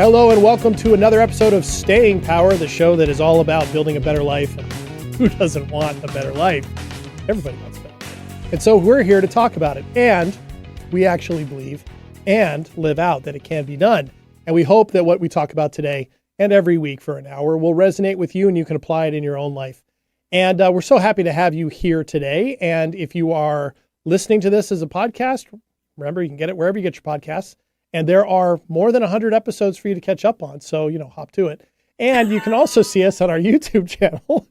Hello and welcome to another episode of Staying Power, the show that is all about building a better life. And who doesn't want a better life? Everybody wants a better life. And so we're here to talk about it. And we actually believe and live out that it can be done. And we hope that what we talk about today and every week for an hour will resonate with you and you can apply it in your own life. And we're so happy to have you here today. And if you are listening to this as a podcast, remember, you can get it wherever you get your podcasts. And there are more than 100 episodes for you to catch up on. So, hop to it. And you can also see us on our YouTube channel,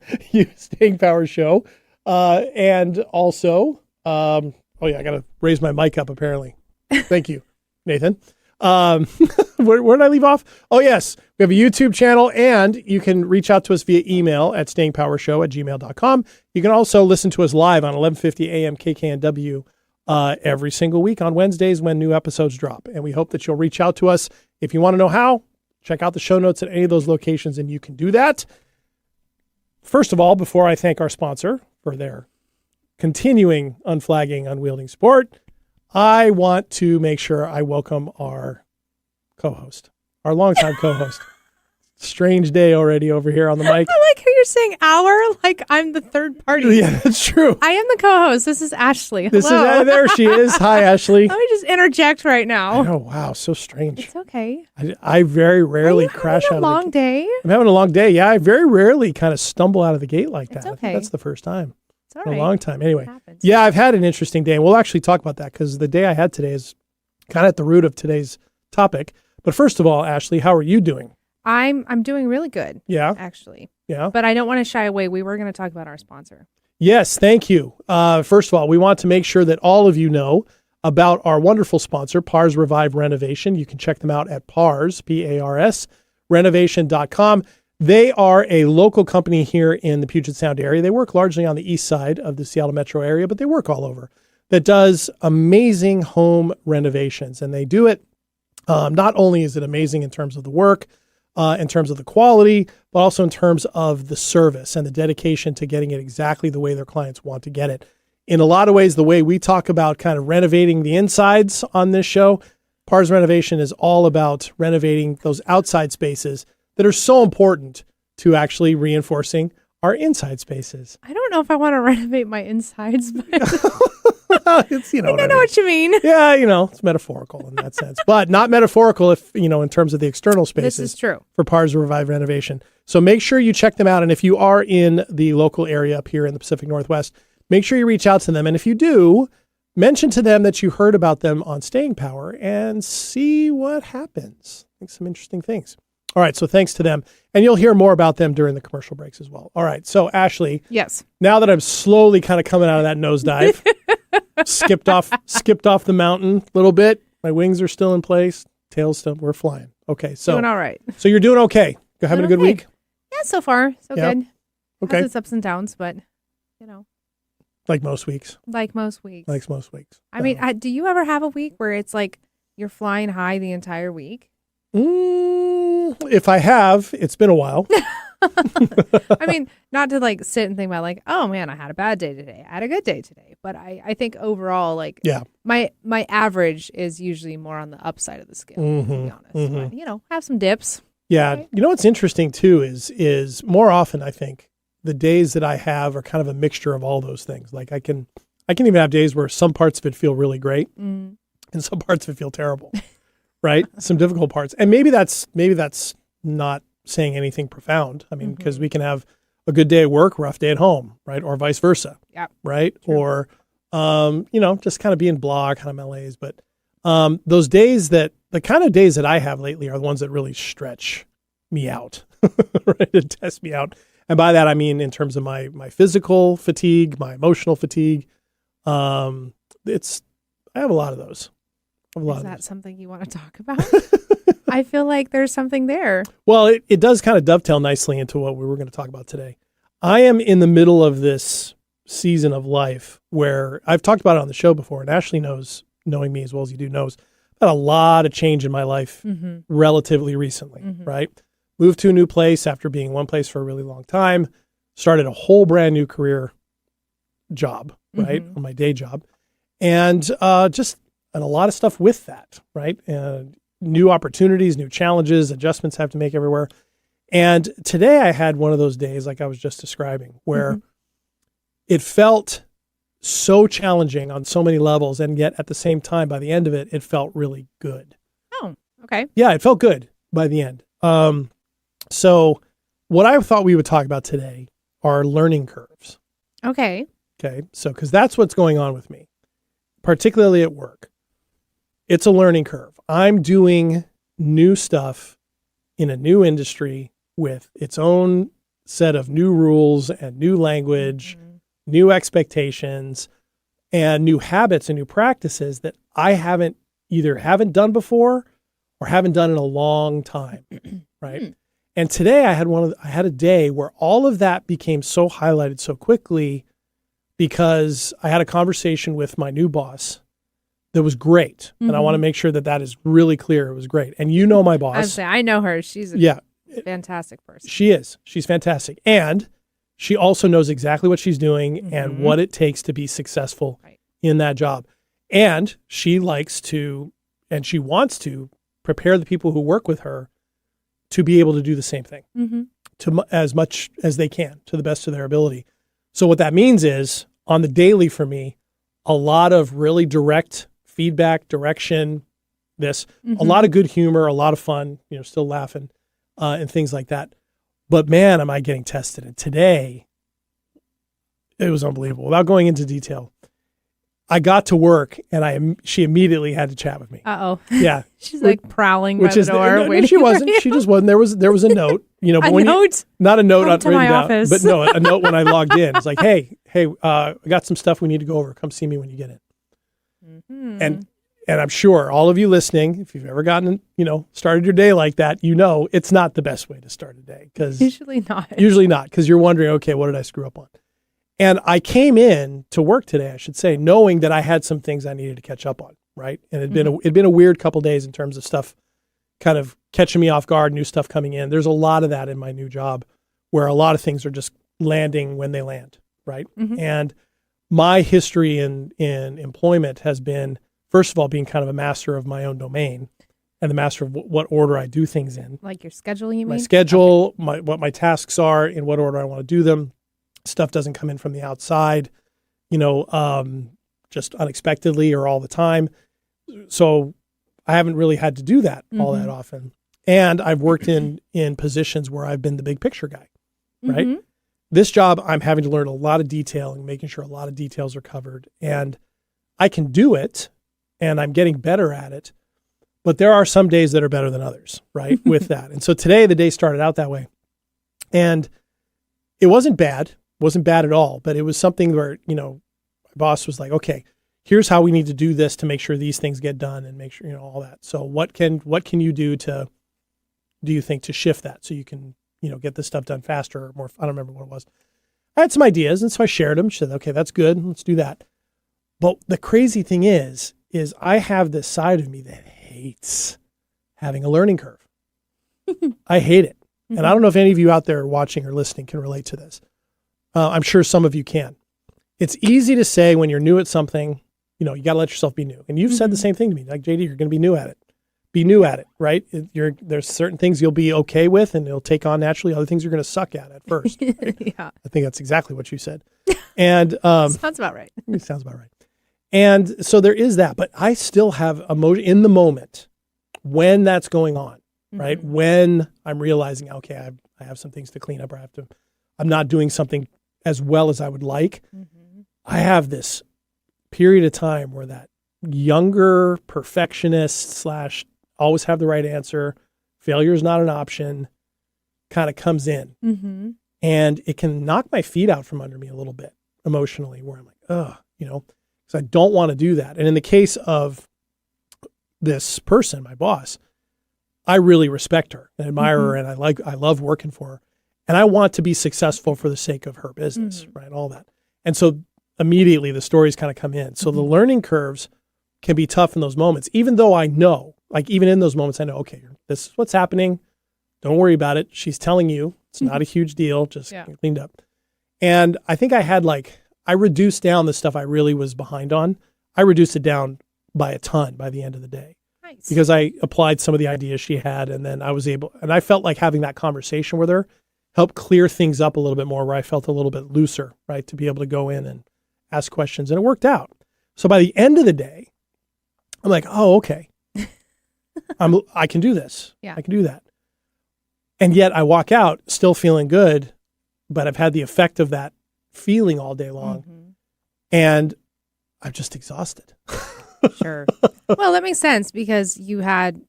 Staying Power Show. And also, I got to raise my mic up apparently. Thank you, Nathan. Where did I leave off? Oh, yes. We have a YouTube channel and you can reach out to us via email at stayingpowershow@gmail.com. You can also listen to us live on 1150 AM KKNW every single week on Wednesdays when new episodes drop. And we hope that you'll reach out to us. If you want to know how, check out the show notes at any of those locations and you can do that. First of all, before I thank our sponsor for their continuing unflagging, unwielding support, I want to make sure I welcome our co-host, our longtime co-host. Strange day already over here on the mic. I like how you're saying our, like I'm the third party. Yeah, that's true. I am the co-host. This is Ashley. Hello. There she is. Hi, Ashley. Let me just interject right now. Oh, wow. So strange. It's okay. I very rarely crash out of the gate. Long day. I'm having a long day. Yeah, I very rarely kind of stumble out of the gate like that. It's okay. I think that's the first time. It's all right. In a long time. Anyway, yeah, I've had an interesting day. And we'll actually talk about that because the day I had today is kind of at the root of today's topic. But first of all, Ashley, how are you doing? I'm doing really good. Yeah. Actually. Yeah. But I don't want to shy away. We were going to talk about our sponsor. Yes, thank you. First of all, we want to make sure that all of you know about our wonderful sponsor, Pars Revive Renovation. You can check them out at Pars, P-A-R-S, renovation.com. They are a local company here in the Puget Sound area. They work largely on the east side of the Seattle metro area, but they work all over. That does amazing home renovations. And they do it, not only is it amazing in terms of the work, in terms of the quality, but also in terms of the service and the dedication to getting it exactly the way their clients want to get it. In a lot of ways, the way we talk about kind of renovating the insides on this show, Pars Renovation is all about renovating those outside spaces that are so important to actually reinforcing our inside spaces. I don't know if I want to renovate my insides, but it's, I know what you mean. Yeah, it's metaphorical in that sense, but not metaphorical if, in terms of the external spaces. This is true. For Pars Revive Renovation. So make sure you check them out. And if you are in the local area up here in the Pacific Northwest, make sure you reach out to them. And if you do, mention to them that you heard about them on Staying Power and see what happens. I think some interesting things. All right, so thanks to them. And you'll hear more about them during the commercial breaks as well. All right, so Ashley. Yes. Now that I'm slowly kind of coming out of that nosedive, skipped off the mountain a little bit. My wings are still in place. Tail's still, we're flying. Okay, so. Doing all right. So you're doing okay. You're having a good week? Yeah, so far, so good. Okay. Has its ups and downs, but, Like most weeks. Like most weeks. I mean, do you ever have a week where it's like you're flying high the entire week? If I have, it's been a while. I mean, not to sit and think about oh man, I had a bad day today. I had a good day today. But I think overall, my average is usually more on the upside of the scale, to be honest. Mm-hmm. But, have some dips. Yeah. Right? What's interesting too is more often, I think, the days that I have are kind of a mixture of all those things. Like I can even have days where some parts of it feel really great and some parts of it feel terrible. Right? Some difficult parts. And maybe that's not saying anything profound. I mean, because we can have a good day at work, rough day at home, right? Or vice versa. Yeah. Right? True. Or, just kind of being blah, kind of malaise. But those days the kind of days that I have lately are the ones that really stretch me out, right? And test me out. And by that, I mean, in terms of my physical fatigue, my emotional fatigue, I have a lot of those. Is that something you want to talk about? I feel like there's something there. Well, it does kind of dovetail nicely into what we were going to talk about today. I am in the middle of this season of life where I've talked about it on the show before, and Ashley knowing me as well as you do, knows I've had a lot of change in my life relatively recently, right? Moved to a new place after being one place for a really long time, started a whole brand new career job, right? On my day job. And a lot of stuff with that, right? And new opportunities, new challenges, adjustments I have to make everywhere. And today I had one of those days, like I was just describing, where it felt so challenging on so many levels. And yet at the same time, by the end of it, it felt really good. Oh, okay. Yeah, it felt good by the end. So what I thought we would talk about today are learning curves. Okay. Okay. So, because that's what's going on with me, particularly at work. It's a learning curve. I'm doing new stuff in a new industry with its own set of new rules and new language, new expectations, and new habits and new practices that I haven't done before or haven't done in a long time. Right. And today I had a day where all of that became so highlighted so quickly because I had a conversation with my new boss that was great. And I want to make sure that that is really clear. It was great. And you know my boss. I know her. She's a fantastic person. She is. She's fantastic. And she also knows exactly what she's doing and what it takes to be successful in that job. And she likes to, and she wants to prepare the people who work with her to be able to do the same thing to as much as they can, to the best of their ability. So what that means is on the daily for me, a lot of really direct feedback, direction, a lot of good humor, a lot of fun, still laughing and things like that. But man, am I getting tested. And today it was unbelievable. Without going into detail, I got to work and she immediately had to chat with me. Uh-oh. Yeah. She's like prowling by the door. No, she wasn't. She just wasn't. There was a note, but a note? Not a note Come to my office. but no, a note when I logged in. It's like, hey, I got some stuff we need to go over. Come see me when you get in. And I'm sure all of you listening, if you've ever gotten, started your day like that, it's not the best way to start a day. Usually not. Because you're wondering, okay, what did I screw up on? And I came in to work today, I should say, knowing that I had some things I needed to catch up on, right? And it'd been a weird couple days in terms of stuff kind of catching me off guard, new stuff coming in. There's a lot of that in my new job where a lot of things are just landing when they land, right? And my history in employment has been, first of all, being kind of a master of my own domain and the master of what order I do things in. Like your schedule, you mean? My schedule, what my tasks are, in what order I want to do them. Stuff doesn't come in from the outside, just unexpectedly or all the time. So I haven't really had to do that all that often. And I've worked in positions where I've been the big picture guy, right? This job, I'm having to learn a lot of detail and making sure a lot of details are covered. And I can do it and I'm getting better at it. But there are some days that are better than others, right? With that. And so today the day started out that way. And it wasn't bad. Wasn't bad at all, but it was something where, my boss was like, okay, here's how we need to do this to make sure these things get done and make sure, all that. So what can you do you think to shift that so you can, get this stuff done faster or more? I don't remember what it was. I had some ideas and so I shared them. She said, okay, that's good. Let's do that. But the crazy thing is I have this side of me that hates having a learning curve. I hate it. And I don't know if any of you out there watching or listening can relate to this. I'm sure some of you can. It's easy to say when you're new at something, you got to let yourself be new. And you've said the same thing to me, like, JD, you're going to be new at it. Be new at it, right? There's certain things you'll be okay with and it'll take on naturally. Other things you're going to suck at first. Right? Yeah. I think that's exactly what you said. And sounds about right. It sounds about right. And so there is that, but I still have emotion in the moment when that's going on, right? When I'm realizing, okay, I have some things to clean up or I'm not doing something as well as I would like. I have this period of time where that younger perfectionist / always have the right answer, failure is not an option, kind of comes in. And it can knock my feet out from under me a little bit emotionally where I'm like, because I don't want to do that. And in the case of this person, my boss, I really respect her and admire her and I love working for her. And I want to be successful for the sake of her business, right? All that. And so immediately the stories kind of come in. So the learning curves can be tough in those moments, even though I know, like even in those moments, I know, okay, this is what's happening. Don't worry about it. She's telling you it's not a huge deal, just cleaned up. And I think I reduced down the stuff I really was behind on. I reduced it down by a ton by the end of the day. Nice. because I applied some of the ideas she had, and then I felt like having that conversation with her helped clear things up a little bit more, where I felt a little bit looser, right, to be able to go in and ask questions, and it worked out. So by the end of the day, I'm like, oh, okay, I can do this. Yeah. I can do that. And yet I walk out still feeling good, but I've had the effect of that feeling all day long, and I'm just exhausted. Sure. Well, that makes sense because you had,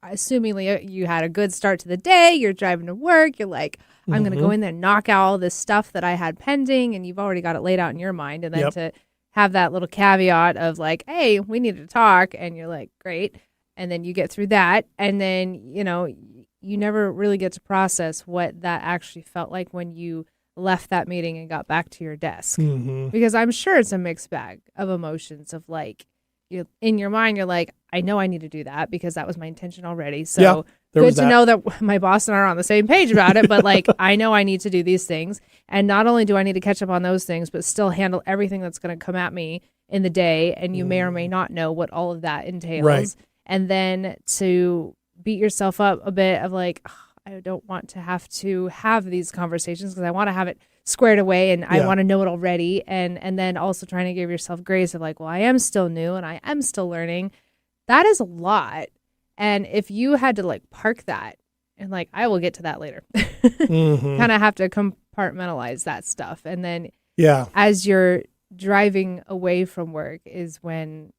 assumingly you had a good start to the day. You're driving to work. You're like, I'm going to go in there and knock out all this stuff that I had pending, and you've already got it laid out in your mind. And then to have that little caveat of like, hey, we need to talk, and you're like, great. And then you get through that, and then, you never really get to process what that actually felt like when you left that meeting and got back to your desk. Because I'm sure it's a mixed bag of emotions of like, in your mind, you're like, I know I need to do that because that was my intention already. So good to know that my boss and I are on the same page about it, but like, I know I need to do these things. And not only do I need to catch up on those things, but still handle everything that's going to come at me in the day. And you may or may not know what all of that entails. Right. And then to beat yourself up a bit of like, I don't want to have these conversations because I want to have it squared away and I want to know it already. And then also trying to give yourself grace of like, well, I am still new and I am still learning. That is a lot. And if you had to like park that and like, I will get to that later, kind of have to compartmentalize that stuff. And then as you're driving away from work is when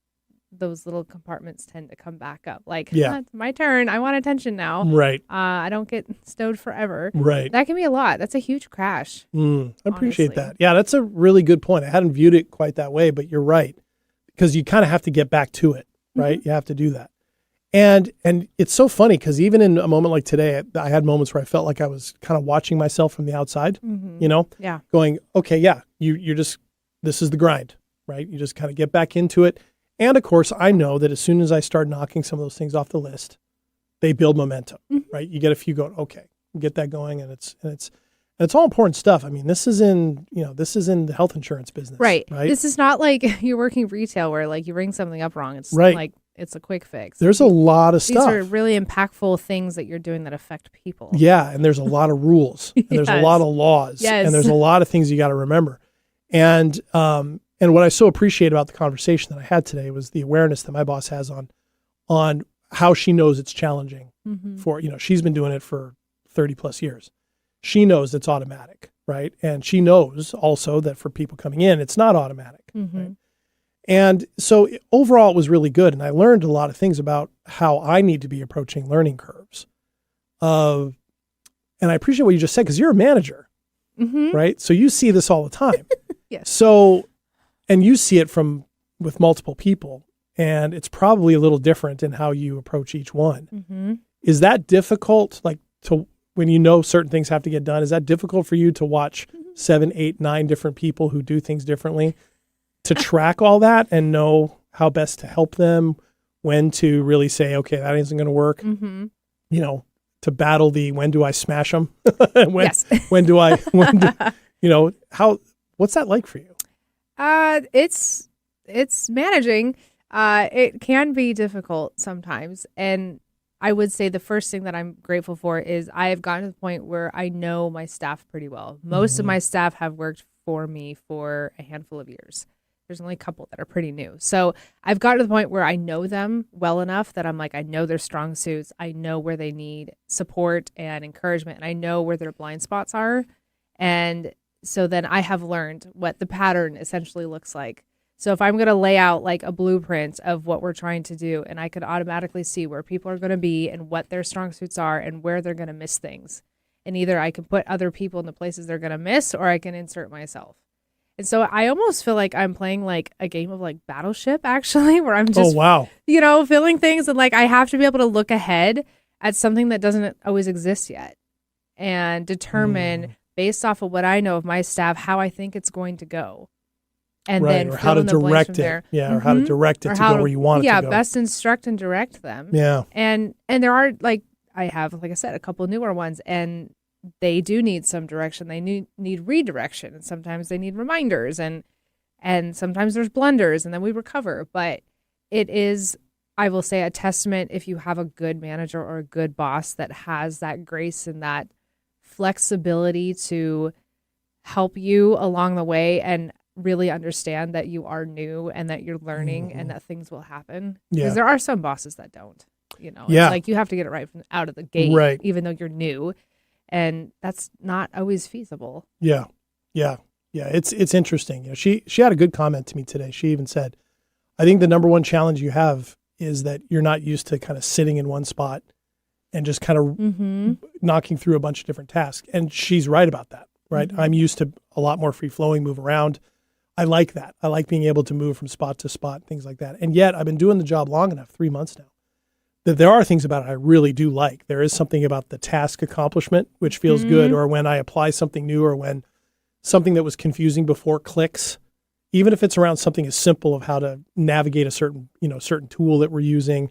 those little compartments tend to come back up. Like, it's my turn. I want attention now. Right. I don't get stowed forever. Right. That can be a lot. That's a huge crash. I appreciate that. Yeah, that's a really good point. I hadn't viewed it quite that way, but you're right. Because you kind of have to get back to it, right? You have to do that. And it's so funny because even in a moment like today, I had moments where I felt like I was kind of watching myself from the outside, going, okay, you're just, this is the grind, right? You just kind of get back into it. And of course, I know that as soon as I start knocking some of those things off the list, they build momentum, right? You get a few going, okay, get that going, and it's all important stuff. I mean, this is in the health insurance business, right? This is not like you're working retail where like you ring something up wrong. It's like it's a quick fix. There's a lot of stuff. These are really impactful things that you're doing that affect people. Yeah, and there's a lot of rules, and there's a lot of laws, and there's a lot of things you got to remember, and what I so appreciate about the conversation that I had today was the awareness that my boss has on how she knows it's challenging for, she's been doing it for 30 plus years. She knows it's automatic, right? And she knows also that for people coming in, it's not automatic. Right? And so overall, it was really good. And I learned a lot of things about how I need to be approaching learning curves. And I appreciate what you just said, because you're a manager, right? So you see this all the time. Yes. So, and you see it with multiple people, and it's probably a little different in how you approach each one. Is that difficult? Like when you know certain things have to get done, is that difficult for you to watch 7, 8, 9 different people who do things differently, to track all that and know how best to help them, when to really say, okay, that isn't going to work, to battle when do I smash them? when do I, what's that like for you? It's managing. It can be difficult sometimes. And I would say the first thing that I'm grateful for is I have gotten to the point where I know my staff pretty well. Most of my staff have worked for me for a handful of years. There's only a couple that are pretty new. So I've gotten to the point where I know them well enough that I'm like, I know their strong suits. I know where they need support and encouragement, and I know where their blind spots are. And so then I have learned what the pattern essentially looks like. So if I'm going to lay out like a blueprint of what we're trying to do, and I could automatically see where people are going to be and what their strong suits are and where they're going to miss things. And either I can put other people in the places they're going to miss, or I can insert myself. And so I almost feel like I'm playing like a game of like Battleship, actually, where I'm just, filling things, and like I have to be able to look ahead at something that doesn't always exist yet and determine based off of what I know of my staff, how I think it's going to go. And then or how to direct it. Yeah, or how to direct it to go where you want it to go. Yeah, best instruct and direct them. Yeah. And there are, like, I have, like I said, a couple newer ones, and they do need some direction. They need redirection, and sometimes they need reminders, and sometimes there's blunders, and then we recover. But it is I will say a testament if you have a good manager or a good boss that has that grace and that flexibility to help you along the way and really understand that you are new and that you're learning and that things will happen. Because there are some bosses that don't, It's like you have to get it right from out of the gate, even though you're new. And that's not always feasible. Yeah. It's interesting. She had a good comment to me today. She even said, I think the number one challenge you have is that you're not used to kind of sitting in one spot and just kind of knocking through a bunch of different tasks. And she's right about that, right? I'm used to a lot more free flowing, move around. I like that. I like being able to move from spot to spot, things like that. And yet I've been doing the job long enough, 3 months now, that there are things about it I really do like. There is something about the task accomplishment, which feels good, or when I apply something new, or when something that was confusing before clicks, even if it's around something as simple of how to navigate a certain tool that we're using,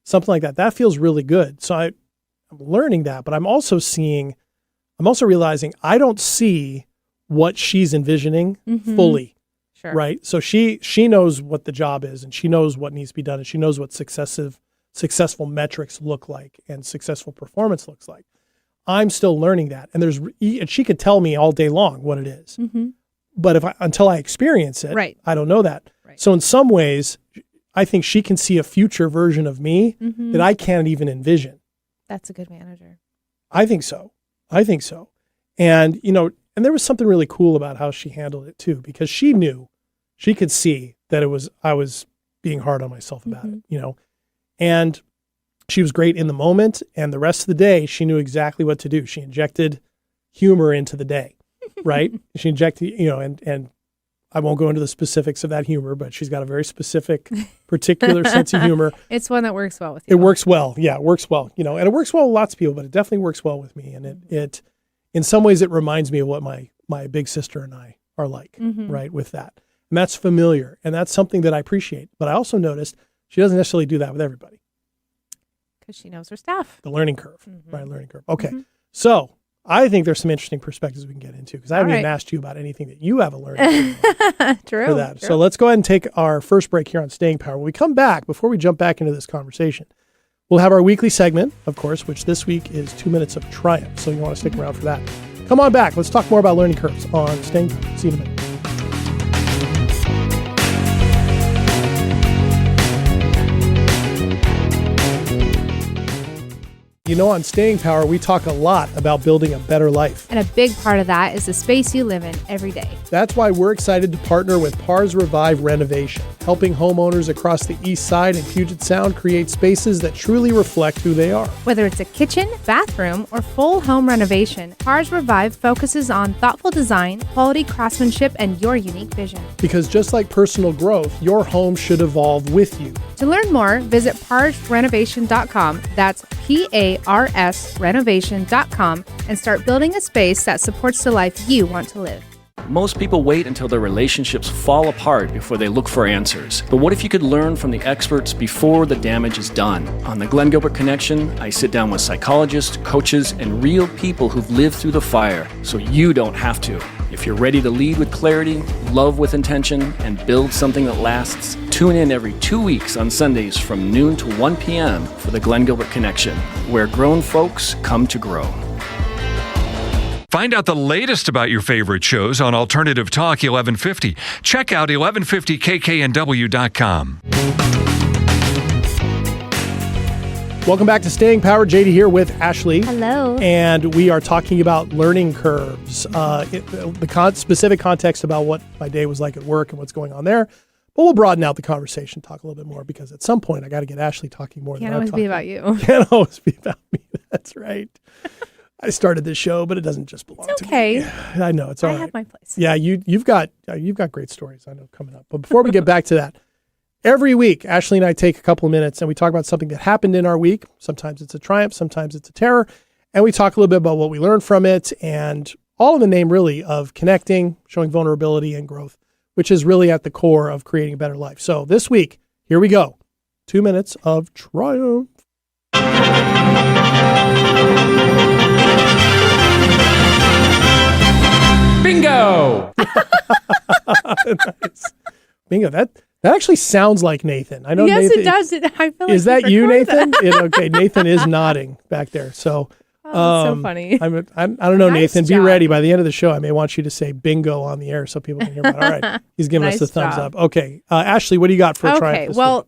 something like that, that feels really good. So I'm learning that, but I'm also realizing I don't see what she's envisioning fully, right? So she knows what the job is, and she knows what needs to be done, and she knows what successful metrics look like and successful performance looks like. I'm still learning that. And she could tell me all day long what it is. But until I experience it, I don't know that. Right. So in some ways, I think she can see a future version of me that I can't even envision. That's a good manager. I think so. And, and there was something really cool about how she handled it too, because she could see that I was being hard on myself about it, and she was great in the moment, and the rest of the day, she knew exactly what to do. She injected humor into the day, right? She injected, and I won't go into the specifics of that humor, but she's got a very specific, particular sense of humor. It's one that works well with you. It works well. Yeah, it works well, and it works well with lots of people, but it definitely works well with me. And it in some ways, it reminds me of what my big sister and I are like, right, with that. And that's familiar, and that's something that I appreciate. But I also noticed she doesn't necessarily do that with everybody. Because she knows her stuff. The learning curve, right? Learning curve. Okay. So I think there's some interesting perspectives we can get into, because I haven't even asked you about anything that you have a learning curve True. for that. True. So let's go ahead and take our first break here on Staying Power. When we come back, before we jump back into this conversation, we'll have our weekly segment, of course, which this week is 2 Minutes of Triumph. So you want to stick around for that. Come on back. Let's talk more about learning curves on Staying Power. See you in a minute. On Staying Power, we talk a lot about building a better life. And a big part of that is the space you live in every day. That's why we're excited to partner with Pars Revive Renovation, helping homeowners across the East Side and Puget Sound create spaces that truly reflect who they are. Whether it's a kitchen, bathroom, or full home renovation, Pars Revive focuses on thoughtful design, quality craftsmanship, and your unique vision. Because just like personal growth, your home should evolve with you. To learn more, visit parsrenovation.com. That's PARS renovation.com and start building a space that supports the life you want to live. Most people wait until their relationships fall apart before they look for answers. But what if you could learn from the experts before the damage is done? On the Glenn Gilbert Connection, I sit down with psychologists, coaches, and real people who've lived through the fire, so you don't have to. If you're ready to lead with clarity, love with intention, and build something that lasts, tune in every 2 weeks on Sundays from noon to 1 p.m. for the Glenn Gilbert Connection, where grown folks come to grow. Find out the latest about your favorite shows on Alternative Talk 1150. Check out 1150kknw.com. Welcome back to Staying Power. JD here with Ashley. Hello. And we are talking about learning curves, the specific context about what my day was like at work and what's going on there. But we'll broaden out the conversation, talk a little bit more, because at some point I got to get Ashley talking more. Can't always be about you. Can't always be about me. That's right. I started this show, but it doesn't just belong to me. I know, it's all right. I have my place. Yeah, you've got great stories, I know, coming up. But before we get back to that, every week, Ashley and I take a couple of minutes and we talk about something that happened in our week. Sometimes it's a triumph, sometimes it's a terror. And we talk a little bit about what we learned from it, and all in the name really of connecting, showing vulnerability and growth, which is really at the core of creating a better life. So this week, here we go. 2 minutes of triumph. Bingo! Nice. Bingo. That That actually sounds like Nathan. I know. Yes, Nathan, it does. I feel like is that you, Nathan? That. Okay, Nathan is nodding back there. So, that's so funny. I don't know, Nice Nathan. job. Be ready. By the end of the show, I may want you to say bingo on the air so people can hear about it. All right, he's giving us Nice the thumbs job. up. Okay, Ashley, what do you got for a triumph Okay, this well,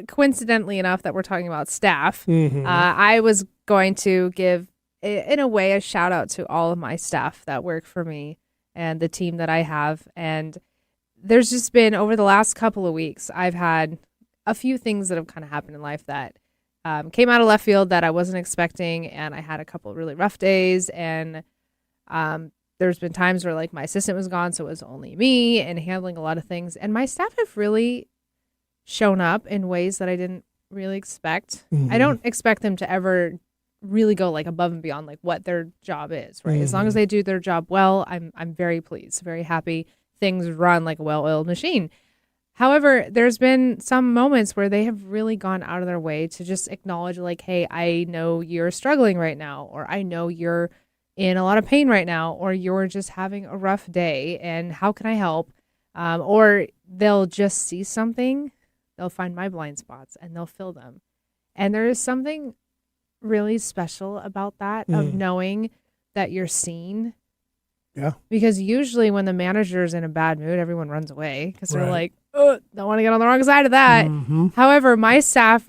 coincidentally enough that we're talking about staff, I was going to give, in a way, a shout out to all of my staff that work for me and the team that I have. And there's just been, over the last couple of weeks, I've had a few things that have kind of happened in life that came out of left field that I wasn't expecting. And I had a couple of really rough days. And there's been times where like my assistant was gone, so it was only me and handling a lot of things. And my staff have really shown up in ways that I didn't really expect. I don't expect them to ever really go like above and beyond like what their job is, right? As long as they do their job well, I'm very pleased, very happy. Things run like a well-oiled machine. However, there's been some moments where they have really gone out of their way to just acknowledge like, hey, I know you're struggling right now, or I know you're in a lot of pain right now, or you're just having a rough day and how can I help? Or they'll just see something, they'll find my blind spots and they'll fill them. And there is something really special about that, of knowing that you're seen. Yeah. Because usually when the manager's in a bad mood, everyone runs away because they're like, oh, don't want to get on the wrong side of that. However, my staff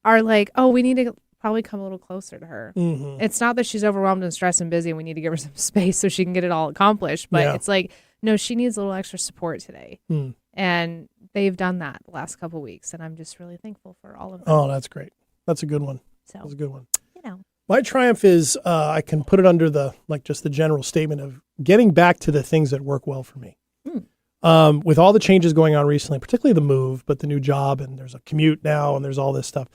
are like, oh, we need to probably come a little closer to her. It's not that she's overwhelmed and stressed and busy and we need to give her some space so she can get it all accomplished. But it's like, no, she needs a little extra support today. And they've done that the last couple of weeks. And I'm just really thankful for all of them. Oh, that's great. That's a good one. So, That's a good one. you know. My triumph is I can put it under the just the general statement of getting back to the things that work well for me. With all the changes going on recently, particularly the move, but the new job, and there's a commute now, and there's all this stuff.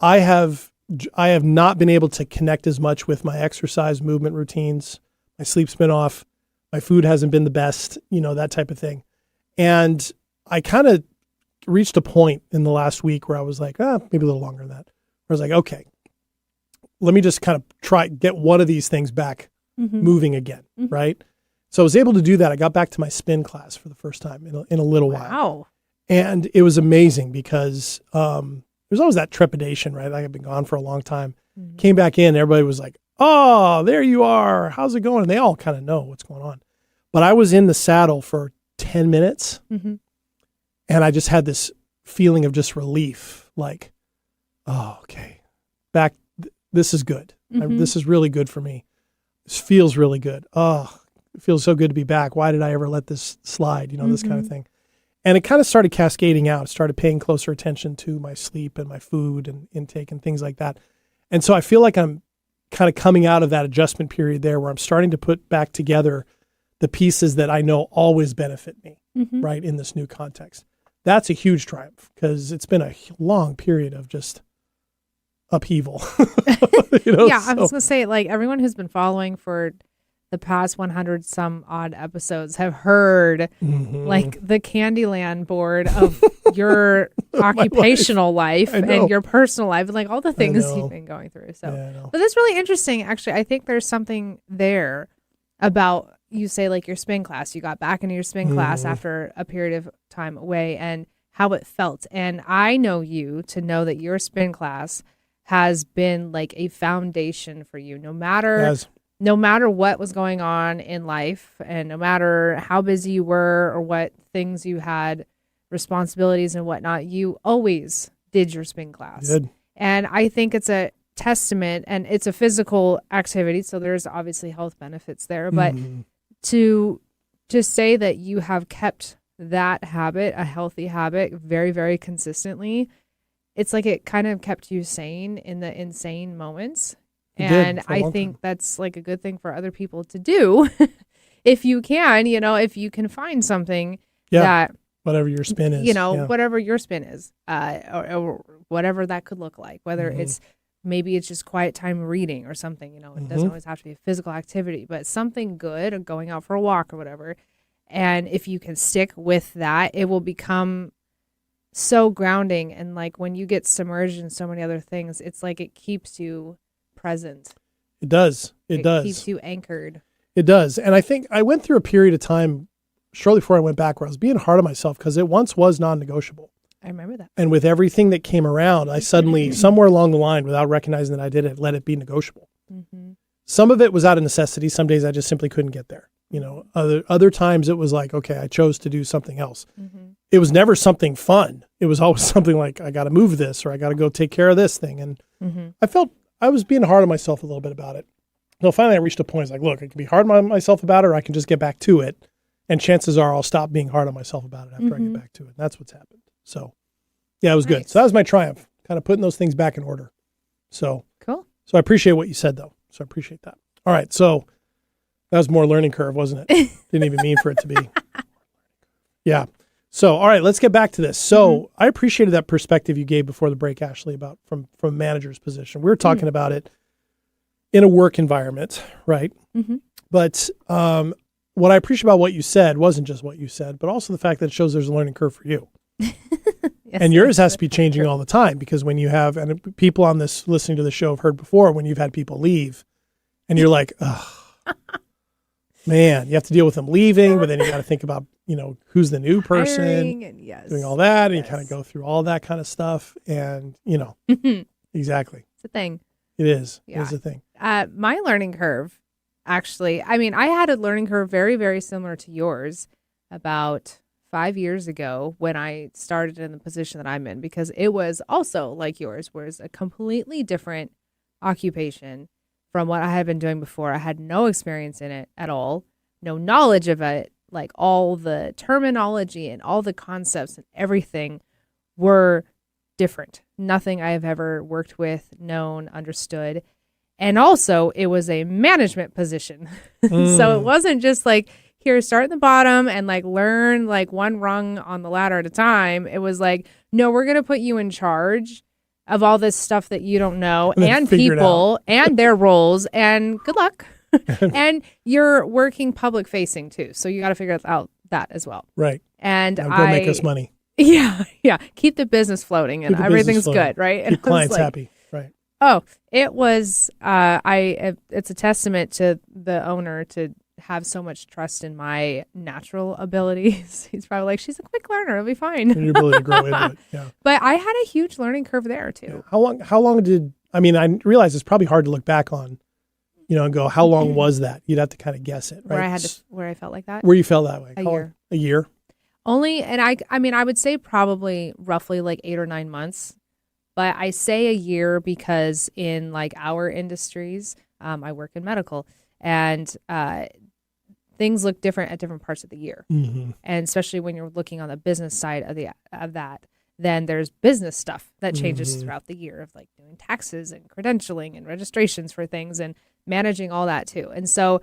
I have not been able to connect as much with my exercise movement routines. My sleep's been off. My food hasn't been the best, that type of thing. And I kind of reached a point in the last week where I was like, maybe a little longer than that. Where I was like, okay, let me just kind of get one of these things back moving again, right? So I was able to do that. I got back to my spin class for the first time in a little while. And it was amazing because there's always that trepidation, right? Like I've been gone for a long time. Came back in, everybody was like, oh, there you are. How's it going? And they all kind of know what's going on. But I was in the saddle for 10 minutes and I just had this feeling of just relief. Like, oh, okay, back. This is good. This is really good for me. This feels really good. Oh, it feels so good to be back. Why did I ever let this slide? This kind of thing. And it kind of started cascading out. It started paying closer attention to my sleep and my food and intake and things like that. And so I feel like I'm kind of coming out of that adjustment period there where I'm starting to put back together the pieces that I know always benefit me, right, in this new context. That's a huge triumph because it's been a long period of just upheaval. I was gonna say, like, everyone who's been following for the past 100 some odd episodes have heard like the Candyland board of your occupational life and your personal life and like all the things you've been going through. So, but that's really interesting. Actually, I think there's something there about, you say like your spin class, you got back into your spin class after a period of time away and how it felt. And I know you to know that your spin class has been like a foundation for you, no matter what was going on in life and no matter how busy you were or what things you had, responsibilities and whatnot, you always did your spin class. And I think it's a testament, and it's a physical activity, so there's obviously health benefits there, but to just say that you have kept that habit, a healthy habit, very, very consistently, it's like it kind of kept you sane in the insane moments. And I think that's like a good thing for other people to do. If you can, if you can find something that, whatever your spin is, whatever your spin is, or whatever that could look like, whether maybe it's just quiet time reading or something, it doesn't always have to be a physical activity, but something good, or going out for a walk or whatever. And if you can stick with that, it will become so grounding. And like when you get submerged in so many other things, it's like it keeps you present. It does. It does. Keeps you anchored. It does. And I think I went through a period of time shortly before I went back where I was being hard on myself because it once was non-negotiable. I remember that. And with everything that came around, I suddenly, somewhere along the line, without recognizing that I did it, let it be negotiable. Mm-hmm. Some of it was out of necessity. Some days I just simply couldn't get there. You know, other times it was like, okay, I chose to do something else. Mm-hmm. It was never something fun. It was always something like, I got to move this, or I got to go take care of this thing. And I felt I was being hard on myself a little bit about it. So finally I reached a point, it's like, look, I can be hard on myself about it, or I can just get back to it. And chances are I'll stop being hard on myself about it after I get back to it. And that's what's happened. So yeah, it was good. So that was my triumph, kind of putting those things back in order. So cool. So I appreciate what you said, though. So I appreciate that. All right. So that was more learning curve, wasn't it? Didn't even mean for it to be. Yeah. So, all right, let's get back to this. So I appreciated that perspective you gave before the break, Ashley, about from manager's position. We were talking about it in a work environment, right? But what I appreciate about what you said wasn't just what you said, but also the fact that it shows there's a learning curve for you. Yes, and yours has to be changing all the time, because when you have, and people on this listening to the show have heard before, when you've had people leave and you're like, oh, man, you have to deal with them leaving, but then you got to think about, you know, who's the new person, and doing all that. And you kind of go through all that kind of stuff. And, you know, exactly. It's a thing. It is. Yeah. It is a thing. My learning curve, actually, I mean, I had a learning curve very, very similar to yours about 5 years ago when I started in the position that I'm in, because it was also like yours, whereas a completely different occupation from what I had been doing before. I had no experience in it at all, no knowledge of it. Like all the terminology and all the concepts and everything were different. Nothing I have ever worked with, known, understood. And also it was a management position. So it wasn't just like, here, start at the bottom and like learn like one rung on the ladder at a time. It was like, no, we're going to put you in charge of all this stuff that you don't know, and people and their roles, and good luck. And you're working public facing too. So you got to figure out that as well. Right. And go make us money. Yeah. Yeah. Keep the business floating and everything's good. Right. Keep clients happy. Right. Oh, it was, it's a testament to the owner to have so much trust in my natural abilities. He's probably like, she's a quick learner. It'll be fine. And your ability to grow into it. Yeah. But I had a huge learning curve there too. Yeah. How long did, I mean, I realize it's probably hard to look back on, you know, and go, how long was that? You'd have to kind of guess it, right? Where I felt like that? Where you felt that way? A year. Only, and I mean, I would say probably roughly like 8 or 9 months. But I say a year because in like our industries, I work in medical, and things look different at different parts of the year. And especially when you're looking on the business side of that, then there's business stuff that changes throughout the year, of like doing taxes and credentialing and registrations for things and managing all that too. And so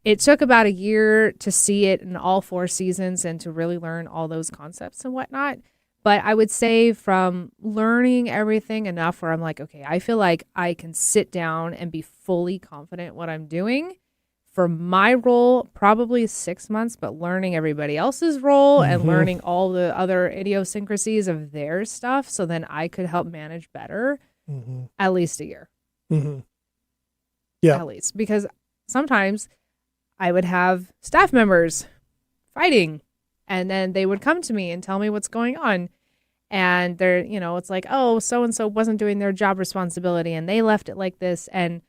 it took about a year to see it in all 4 seasons and to really learn all those concepts and whatnot. But I would say from learning everything enough where I'm like, okay, I feel like I can sit down and be fully confident what I'm doing. For my role, probably 6 months, but learning everybody else's role and learning all the other idiosyncrasies of their stuff, so then I could help manage better, at least a year. Yeah. At least. Because sometimes I would have staff members fighting, and then they would come to me and tell me what's going on. And they're, you know, it's like, oh, so-and-so wasn't doing their job responsibility and they left it like this. And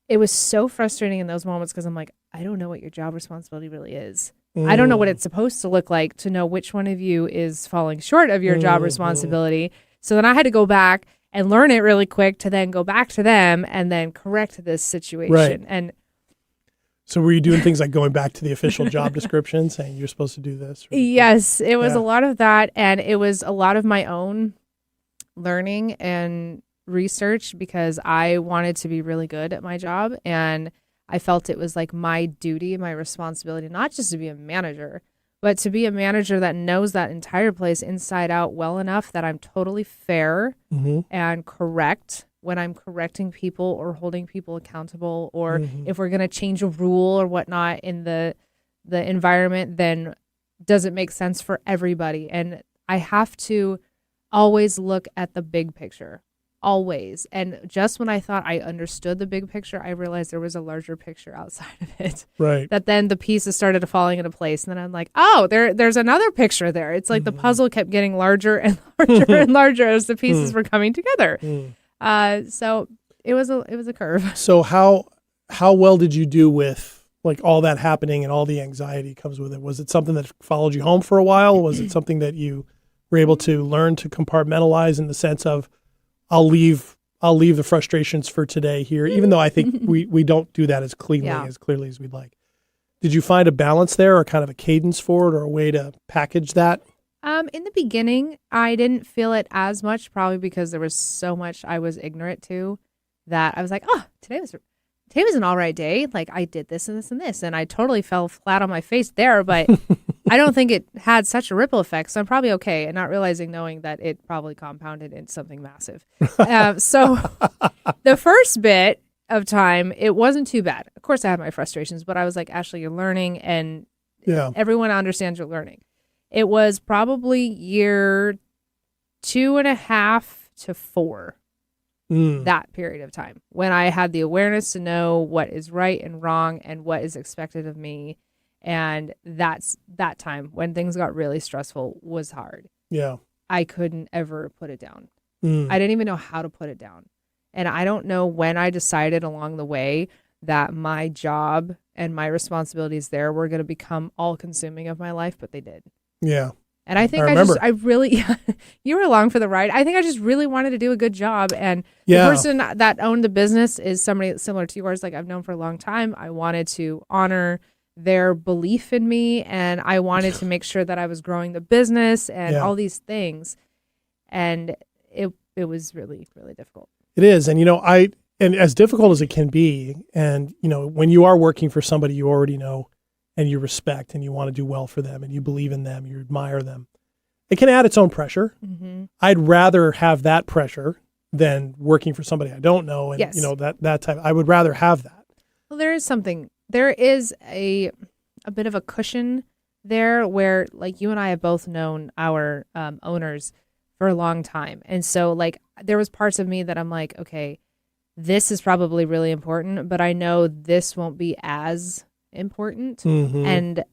it was so frustrating in those moments, because I'm like, I don't know what your job responsibility really is. I don't know what it's supposed to look like to know which one of you is falling short of your job responsibility. So then I had to go back and learn it really quick to then go back to them and then correct this situation. Right. And so were you doing things like going back to the official job description, saying you're supposed to do this? Yes, it was a lot of that. And it was a lot of my own learning and research, because I wanted to be really good at my job. And I felt it was like my duty, my responsibility, not just to be a manager, but to be a manager that knows that entire place inside out well enough that I'm totally fair and correct when I'm correcting people or holding people accountable, or if we're going to change a rule or whatnot in the environment, then does it make sense for everybody? And I have to always look at the big picture. always. And just when I thought I understood the big picture, I realized there was a larger picture outside of it. Right. That then the pieces started falling into place. And then I'm like, oh, there's another picture there. It's like the puzzle kept getting larger and larger and larger as the pieces were coming together. So it was a curve. So how well did you do with like all that happening and all the anxiety comes with it? Was it something that followed you home for a while? Was it something that you were able to learn to compartmentalize in the sense of, I'll leave the frustrations for today here, even though I think we don't do that as cleanly as we'd like. Did you find a balance there, or kind of a cadence for it, or a way to package that? In the beginning, I didn't feel it as much, probably because there was so much I was ignorant to that I was like, oh, today was an all right day. Like I did this and this and this, and I totally fell flat on my face there, but I don't think it had such a ripple effect. So I'm probably okay, and not knowing that it probably compounded into something massive. So the first bit of time, it wasn't too bad. Of course, I had my frustrations, but I was like, Ashley, you're learning, and everyone understands you're learning. It was probably year 2.5 to 4. That period of time when I had the awareness to know what is right and wrong and what is expected of me. And that's that time when things got really stressful was hard. Yeah. I couldn't ever put it down. I didn't even know how to put it down. And I don't know when I decided along the way that my job and my responsibilities there were going to become all consuming of my life, but they did. Yeah. And I think you were along for the ride. I think I just really wanted to do a good job. And the person that owned the business is somebody similar to yours, like I've known for a long time. I wanted to honor their belief in me, and I wanted to make sure that I was growing the business and all these things. And it was really, really difficult. It is. And, and as difficult as it can be, and, when you are working for somebody you already know, and you respect and you want to do well for them and you believe in them, you admire them, it can add its own pressure. I'd rather have that pressure than working for somebody I don't know. And, that type, I would rather have that. Well, there is a bit of a cushion there where like you and I have both known our owners for a long time. And so like there was parts of me that I'm like, okay, this is probably really important, but I know this won't be as important, and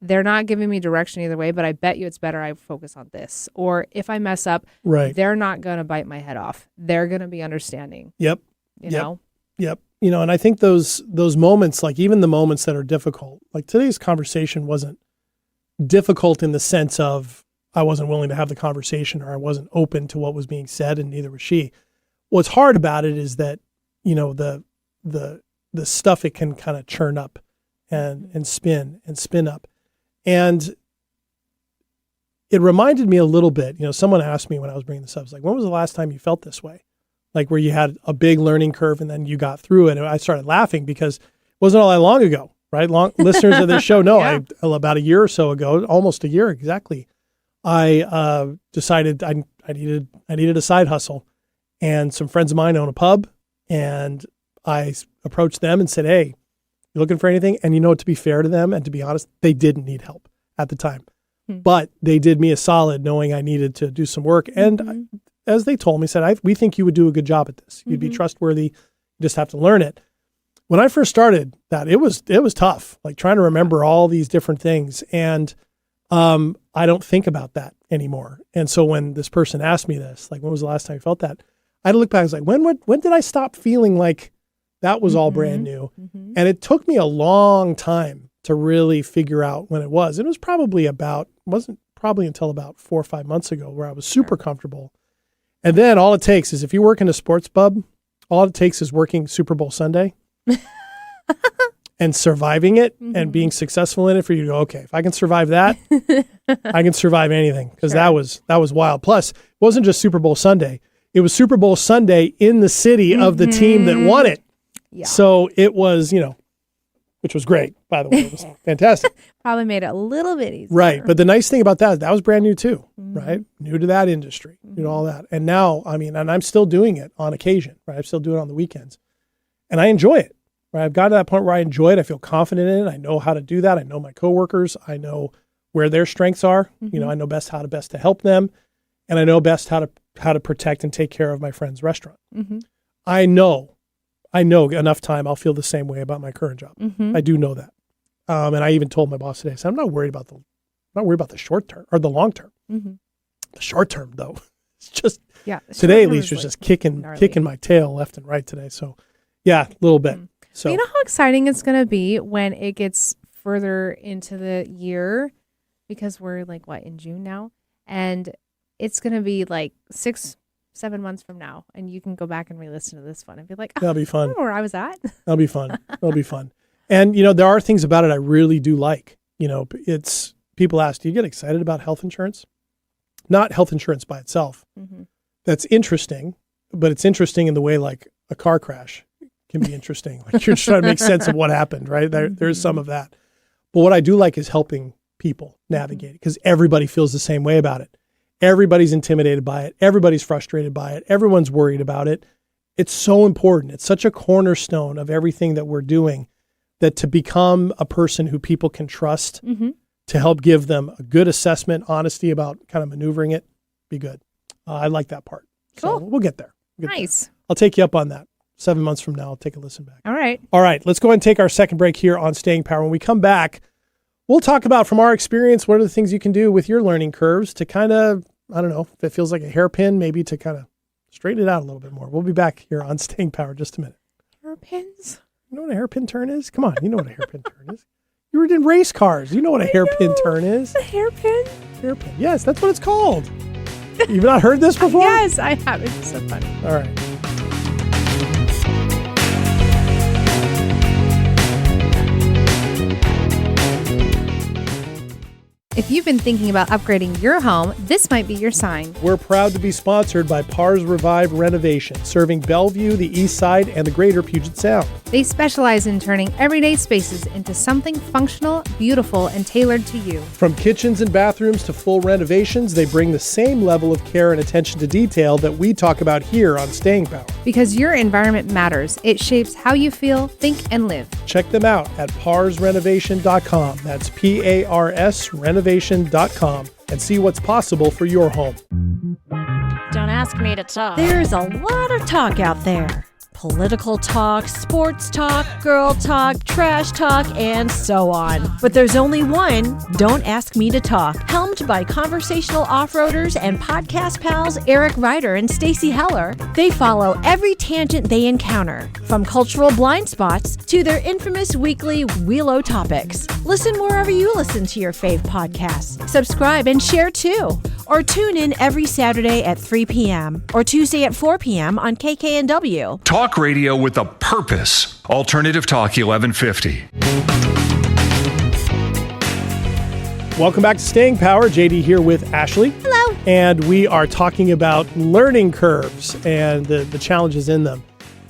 they're not giving me direction either way, but I bet you it's better I focus on this. Or if I mess up, they're not going to bite my head off. They're going to be understanding. Yep. You know? Yep. And I think those moments, like even the moments that are difficult, like today's conversation wasn't difficult in the sense of I wasn't willing to have the conversation or I wasn't open to what was being said, and neither was she. What's hard about it is that, the stuff it can kind of churn up and spin up. And it reminded me a little bit, someone asked me when I was bringing this up, like, when was the last time you felt this way? Like where you had a big learning curve and then you got through it. And I started laughing because it wasn't all that long ago, right? Listeners of this show know about a year or so ago, almost a year exactly, I decided I needed a side hustle. And some friends of mine own a pub, and I approached them and said, hey, you looking for anything? And to be fair to them and to be honest, they didn't need help at the time, but they did me a solid knowing I needed to do some work. And as they told me, said, we think you would do a good job at this. You'd be trustworthy. You just have to learn it. When I first started that, it was tough, like trying to remember all these different things. And I don't think about that anymore. And so when this person asked me this, like, when was the last time you felt that? I had to look back. I was like, when did I stop feeling like that was all brand new? And it took me a long time to really figure out when it was. It was wasn't probably until about 4 or 5 months ago where I was super comfortable. And then all it takes is if you work in a sports pub, all it takes is working Super Bowl Sunday and surviving it and being successful in it for you to go, okay, if I can survive that, I can survive anything. Because that was wild. Plus, it wasn't just Super Bowl Sunday. It was Super Bowl Sunday in the city of the team that won it. Yeah. So it was, which was great, by the way. It was fantastic. Probably made it a little bit easier. Right. But the nice thing about that was brand new too, right? New to that industry, all that. And now, and I'm still doing it on occasion, right? I still do it on the weekends. And I enjoy it, right? I've got to that point where I enjoy it. I feel confident in it. I know how to do that. I know my coworkers. I know where their strengths are. I know how to best to help them. and I know best how to protect and take care of my friend's restaurant. Mm-hmm. I know enough time I'll feel the same way about my current job. Mm-hmm. I do know that. And I even told my boss today, I said, I'm not worried about the short term or the long term. Mm-hmm. The short term though, it's just short today at term least is was just kicking gnarly. my tail left and right today. So yeah, a little bit. So you know how exciting it's going to be when it gets further into the year, because we're like in June now, and it's going to be like 6-7 months from now, and you can go back and re-listen to this one and be like, that'll be fun. I remember where I was at. That'll be fun. That'll be fun. And there are things about it I really do like. It's people ask, do you get excited about health insurance? Not health insurance by itself. Mm-hmm. That's interesting, but it's interesting in the way like a car crash can be interesting. Like you're just trying to make sense of what happened, right? There's some of that. But what I do like is helping people navigate it, because everybody feels the same way about it. Everybody's intimidated by it. Everybody's frustrated by it. Everyone's worried about it. It's so important. It's such a cornerstone of everything that we're doing, that to become a person who people can trust, Mm-hmm. to help give them a good assessment, honesty about kind of maneuvering it, be good. I like that part. Cool. So we'll get there. Nice. I'll take you up on that. 7 months from now, I'll take a listen back. All right. All right, let's go ahead and take our second break here on Staying Power. When we come back, we'll talk about, from our experience, what are the things you can do with your learning curves to kind of, I don't know, if it feels like a hairpin, maybe to kind of straighten it out a little bit more. We'll be back here on Staying Power in just a minute. Hairpins? You know what a hairpin turn is? Come on, you know what a hairpin turn is. You were in race cars. You know what a hairpin turn is. A hairpin? Hairpin. Yes, that's what it's called. You've not heard this before? Yes, I have. It's so funny. All right. If you've been thinking about upgrading your home, this might be your sign. We're proud to be sponsored by Pars Revive Renovation, serving Bellevue, the East Side, and the greater Puget Sound. They specialize in turning everyday spaces into something functional, beautiful, and tailored to you. From kitchens and bathrooms to full renovations, they bring the same level of care and attention to detail that we talk about here on Staying Power. Because your environment matters. It shapes how you feel, think, and live. Check them out at parsrenovation.com. That's P-A-R-S renovation.com, and see what's possible for your home. Don't ask me to talk. There's a lot of talk out there. Political talk, sports talk, girl talk, trash talk, and so on. But there's only one, Don't Ask Me to Talk, helmed by conversational off-roaders and podcast pals Eric Ryder and Stacy Heller. They follow every tangent they encounter, from cultural blind spots to their infamous weekly Wheelo topics. Listen wherever you listen to your fave podcasts. Subscribe and share too. Or tune in every Saturday at 3 p.m. or Tuesday at 4 p.m. on KKNW. Talk radio with a purpose. Alternative Talk 1150. Welcome back to Staying Power. JD here with Ashley. Hello. And we are talking about learning curves and the challenges in them.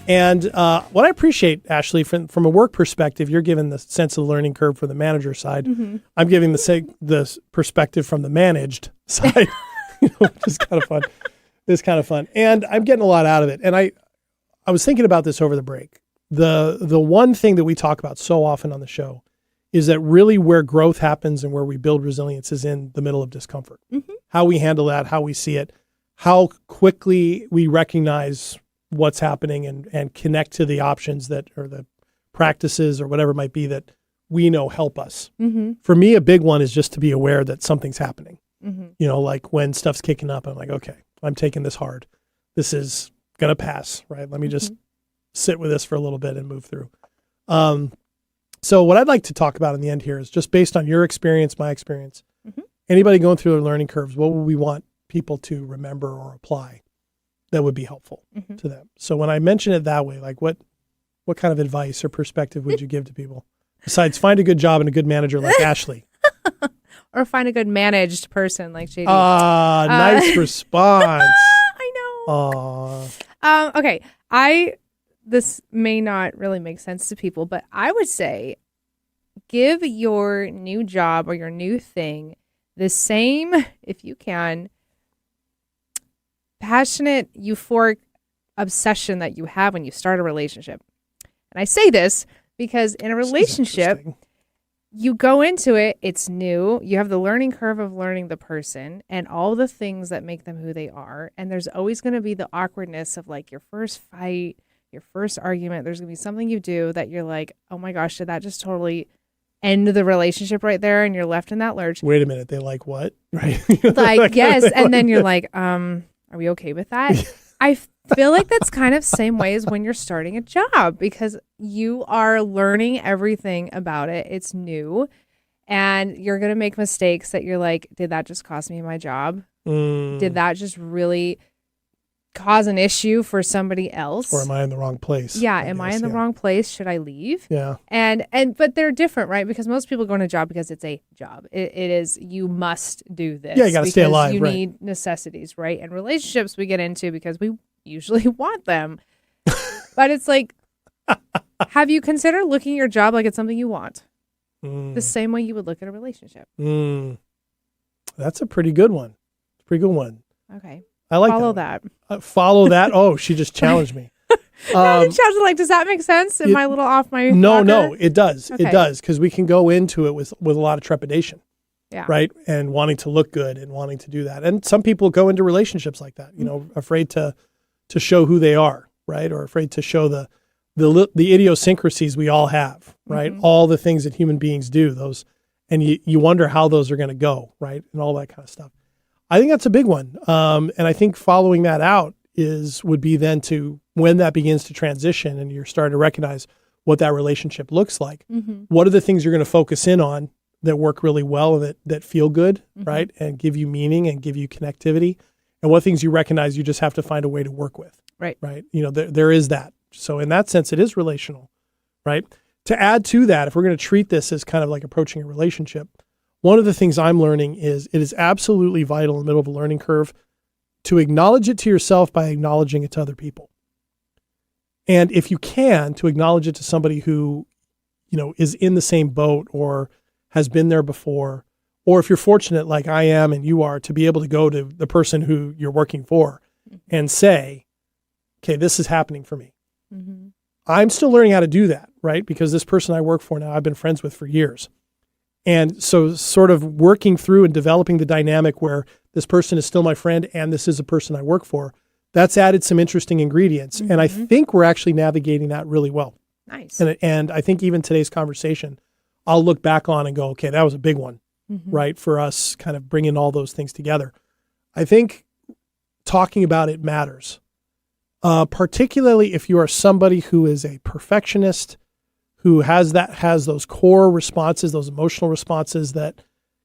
And what I appreciate, Ashley, from a work perspective, you're giving the sense of the learning curve for the manager side. Mm-hmm. I'm giving the perspective from the managed side, which is kind of fun. It's kind of fun. And I'm getting a lot out of it. And I was thinking about this over the break. The one thing that we talk about so often on the show is that really where growth happens and where we build resilience is in the middle of discomfort. Mm-hmm. How we handle that, how we see it, how quickly we recognize what's happening and connect to the options that, or the practices or whatever it might be that we know help us. Mm-hmm. For me, a big one is just to be aware that something's happening. Mm-hmm. Like when stuff's kicking up, I'm like, okay, I'm taking this hard. This is going to pass, right? Let me just sit with this for a little bit and move through. So what I'd like to talk about in the end here is just based on your experience, my experience, anybody going through their learning curves, what would we want people to remember or apply that would be helpful to them? So when I mention it that way, like what kind of advice or perspective would you give to people besides find a good job and a good manager like Ashley? Or find a good managed person like JD. Nice response. I know. Okay. This may not really make sense to people, but I would say give your new job or your new thing the same, if you can, passionate, euphoric obsession that you have when you start a relationship. And I say this because in a relationship, you go into it, it's new. You have the learning curve of learning the person and all the things that make them who they are. And there's always going to be the awkwardness of like your first fight, your first argument. There's going to be something you do that you're like, oh my gosh, did that just totally end the relationship right there? And you're left in that lurch. Wait a minute. They like what? Right. Like, yes. And then you're like, are we okay with that? I feel like that's kind of same way as when you're starting a job, because you are learning everything about it. It's new and you're going to make mistakes that you're like, did that just cost me my job? Did that just really cause an issue for somebody else? Or am I in the wrong place? Yeah. Am I in the wrong place? Should I leave? Yeah. But they're different, right? Because most people go in a job because it's a job. It is, you must do this. Yeah, you got to stay alive. You need necessities, right? And relationships we get into because we usually want them. But it's like, have you considered looking at your job like it's something you want? The same way you would look at a relationship. That's a pretty good one. Pretty good one. Okay. I like follow that. Follow that. Oh, she just challenged me. Like, does that make sense? Am I a little off my No, it does. Okay. It does, because we can go into it with a lot of trepidation. Yeah. Right. And wanting to look good and wanting to do that. And some people go into relationships like that, afraid to show who they are, right? Or afraid to show the idiosyncrasies we all have, right? All the things that human beings do, those, and you wonder how those are going to go, right? And all that kind of stuff. I think that's a big one. And I think following that out would be then to, when that begins to transition and you're starting to recognize what that relationship looks like, what are the things you're going to focus in on that work really well and that feel good, right? And give you meaning and give you connectivity, and what things you recognize you just have to find a way to work with. Right. There is that. So in that sense, it is relational, right? To add to that, if we're going to treat this as kind of like approaching a relationship, one of the things I'm learning is it is absolutely vital in the middle of a learning curve to acknowledge it to yourself by acknowledging it to other people. And if you can, to acknowledge it to somebody who, is in the same boat or has been there before, or if you're fortunate like I am and you are, to be able to go to the person who you're working for and say, okay, this is happening for me. I'm still learning how to do that, right? Because this person I work for now, I've been friends with for years. And so sort of working through and developing the dynamic where this person is still my friend and this is a person I work for, that's added some interesting ingredients. And I think we're actually navigating that really well. Nice. And I think even today's conversation, I'll look back on and go, okay, that was a big one, right? For us kind of bringing all those things together. I think talking about it matters, particularly if you are somebody who is a perfectionist, who has those core responses, those emotional responses that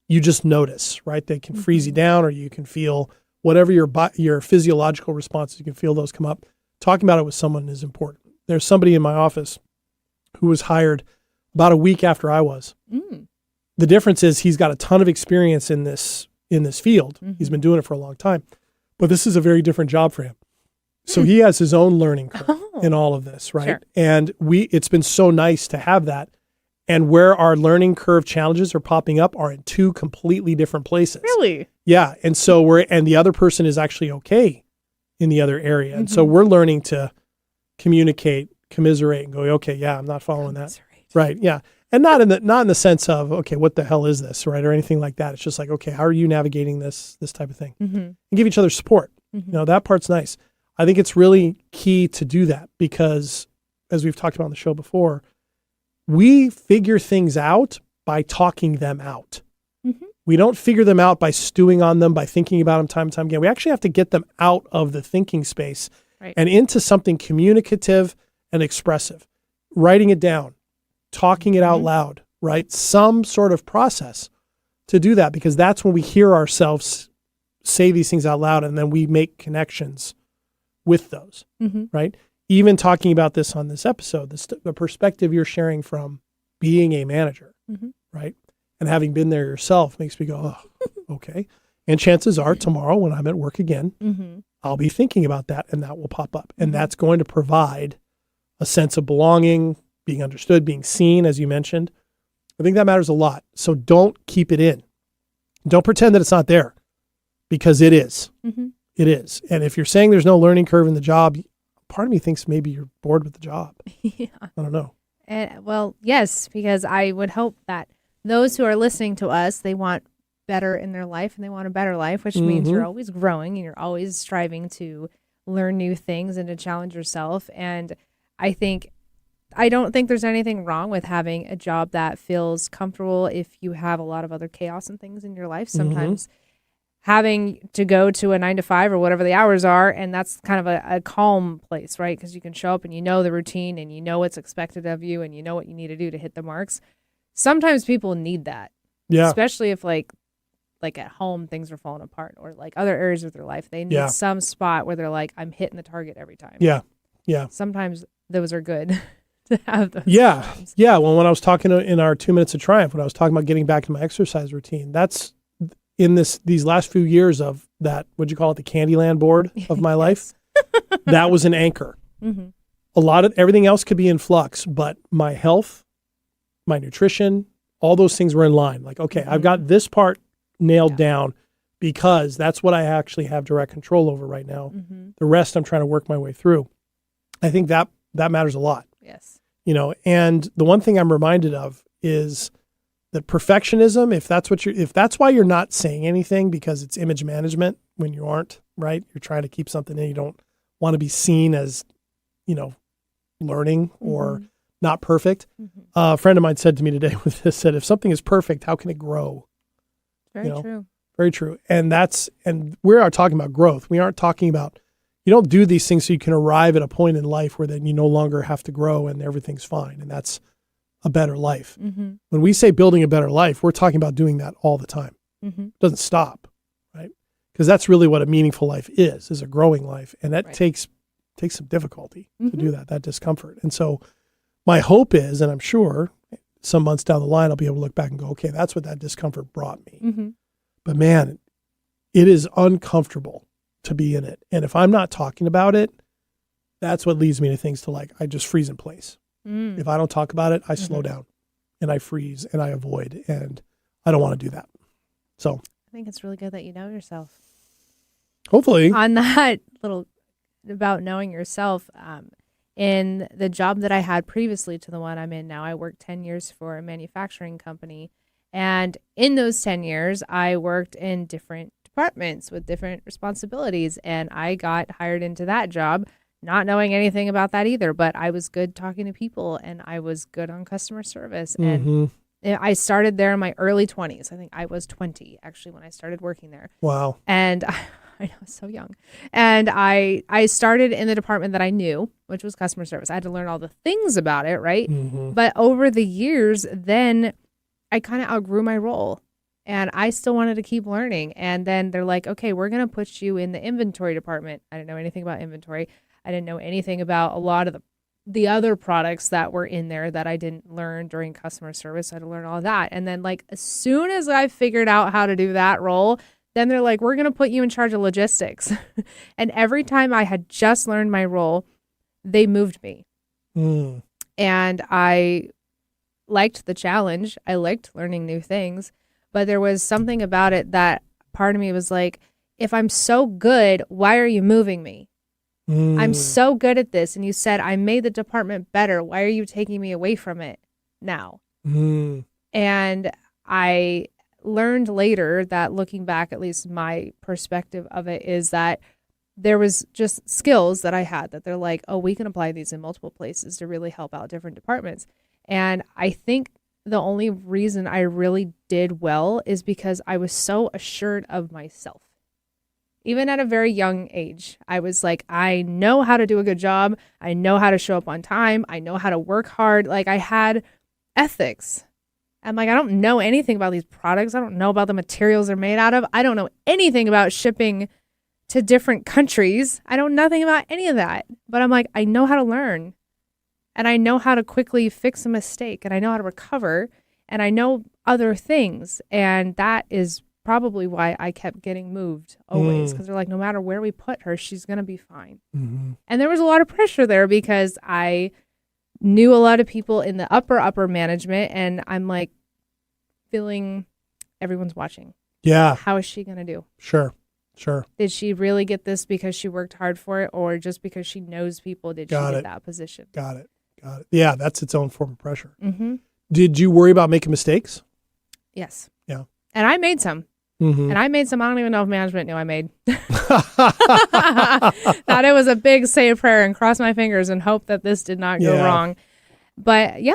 you just notice, right? They can freeze you down, or you can feel whatever your physiological responses, you can feel those come up. Talking about it with someone is important. There's somebody in my office who was hired about a week after I was. The difference is he's got a ton of experience in this field. He's been doing it for a long time, but this is a very different job for him. So he has his own learning curve in all of this, right? Sure. And it's been so nice to have that. And where our learning curve challenges are popping up are in two completely different places. Really? Yeah. And so and the other person is actually okay in the other area. And so we're learning to communicate, commiserate, and go, okay, yeah, I'm not following that. Right. Yeah. And not in the sense of, okay, what the hell is this, right? Or anything like that. It's just like, okay, how are you navigating this type of thing? And give each other support. That part's nice. I think it's really key to do that because, as we've talked about on the show before, we figure things out by talking them out. We don't figure them out by stewing on them, by thinking about them time and time again. We actually have to get them out of the thinking space and into something communicative and expressive. Writing it down, talking it out loud, right? Some sort of process to do that, because that's when we hear ourselves say these things out loud and then we make connections with those, right? Even talking about this on this episode, the perspective you're sharing from being a manager, right? And having been there yourself makes me go, oh, okay. And chances are tomorrow when I'm at work again, I'll be thinking about that and that will pop up. And that's going to provide a sense of belonging, being understood, being seen, as you mentioned. I think that matters a lot. So don't keep it in. Don't pretend that it's not there, because it is. It is. And if you're saying there's no learning curve in the job, part of me thinks maybe you're bored with the job. I don't know. Well, yes, because I would hope that those who are listening to us, they want better in their life and they want a better life, which means you're always growing and you're always striving to learn new things and to challenge yourself. And I don't think there's anything wrong with having a job that feels comfortable if you have a lot of other chaos and things in your life. Sometimes having to go to a 9 to 5 or whatever the hours are, and that's kind of a calm place, right? Because you can show up and you know the routine and you know what's expected of you and you know what you need to do to hit the marks. Sometimes people need that. Yeah. Especially if like at home things are falling apart, or like other areas of their life. They need some spot where they're like, I'm hitting the target every time. Yeah. Yeah. Sometimes those are good to have those. Yeah. Times. Yeah. Well, when I was talking in our 2 minutes of triumph, when I was talking about getting back to my exercise routine, that's in these last few years of that, what'd you call it? The Candyland board of my life. That was an anchor. Mm-hmm. A lot of everything else could be in flux, but my health, my nutrition, all those things were in line. Like, okay, I've got this part nailed down because that's what I actually have direct control over right now. Mm-hmm. The rest I'm trying to work my way through. I think that matters a lot. Yes. And the one thing I'm reminded of is that perfectionism, if that's why you're not saying anything because it's image management when you aren't, right? You're trying to keep something in, you don't want to be seen as, learning or not perfect. Mm-hmm. A friend of mine said to me today said, if something is perfect, how can it grow? Very true. Very true. And we are talking about growth. We aren't talking about, you don't do these things so you can arrive at a point in life where then you no longer have to grow and everything's fine. And that's a better life. Mm-hmm. When we say building a better life, we're talking about doing that all the time. Mm-hmm. It doesn't stop, right? Because that's really what a meaningful life is a growing life. And that takes some difficulty to do that discomfort. And so my hope is, and I'm sure some months down the line, I'll be able to look back and go, okay, that's what that discomfort brought me. Mm-hmm. But man, it is uncomfortable to be in it. And if I'm not talking about it, that's what leads me to things to like, I just freeze in place. Mm. If I don't talk about it, I slow down and I freeze and I avoid, and I don't want to do that. So I think it's really good that you know yourself. Hopefully. On that little about knowing yourself, in the job that I had previously to the one I'm in now, I worked 10 years for a manufacturing company. And in those 10 years, I worked in different departments with different responsibilities. And I got hired into that job not knowing anything about that either. But I was good talking to people and I was good on customer service. And I started there in my early 20s. I think I was 20 actually when I started working there. Wow. And I know, so young. And I started in the department that I knew, which was customer service. I had to learn all the things about it, right? Mm-hmm. But over the years, then I kind of outgrew my role. And I still wanted to keep learning. And then they're like, okay, we're going to put you in the inventory department. I didn't know anything about inventory. I didn't know anything about a lot of the other products that were in there that I didn't learn during customer service. I had to learn all of that. And then like as soon as I figured out how to do that role, then they're like, we're going to put you in charge of logistics. And every time I had just learned my role, they moved me. Mm. And I liked the challenge. I liked learning new things. But there was something about it that part of me was like, if I'm so good, why are you moving me? I'm so good at this. And you said I made the department better. Why are you taking me away from it now? And I learned later that looking back, at least my perspective of it is that there was just skills that I had that they're like, oh, we can apply these in multiple places to really help out different departments. And I think the only reason I really did well is because I was so assured of myself. Even at a very young age, I was like, I know how to do a good job. I know how to show up on time. I know how to work hard. Like I had ethics. I'm like, I don't know anything about these products. I don't know about the materials they're made out of. I don't know anything about shipping to different countries. I know nothing about any of that. But I'm like, I know how to learn. And I know how to quickly fix a mistake. And I know how to recover. And I know other things. And that is probably why I kept getting moved always, because they're like, no matter where we put her, she's going to be fine. Mm-hmm. And there was a lot of pressure there because I knew a lot of people in the upper management, and I'm like feeling everyone's watching. Yeah. How is she going to do? Sure. Did she really get this because she worked hard for it, or just because she knows people did she get that position? Got it. Yeah, that's its own form of pressure. Mm-hmm. Did you worry about making mistakes? Yes. Yeah. And I made some. Mm-hmm. And I made some I don't even know if management knew I made. Thought it was a big say a prayer and cross my fingers and hope that this did not go wrong. But yeah.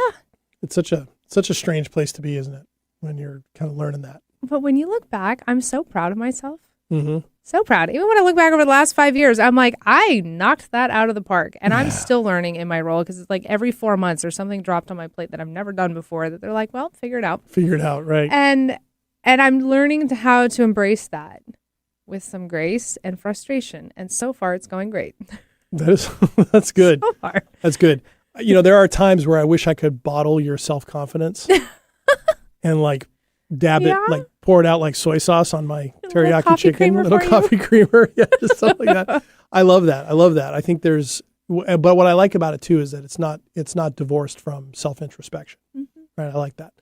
It's such a strange place to be, isn't it? When you're kind of learning that. But when you look back, I'm so proud of myself. Mm-hmm. So proud. Even when I look back over the last 5 years, I'm like, I knocked that out of the park. And I'm still learning in my role because it's like every 4 months there's something dropped on my plate that I've never done before that they're like, well, figure it out. Figure it out, right. And I'm learning how to embrace that with some grace and frustration. And so far, it's going great. That's good. So far. That's good. There are times where I wish I could bottle your self-confidence and like dab it, like pour it out like soy sauce on my teriyaki chicken, little coffee creamer. Yeah, just something like that. I love that. I think but what I like about it too is that it's not divorced from self-introspection. Mm-hmm. Right. I like that.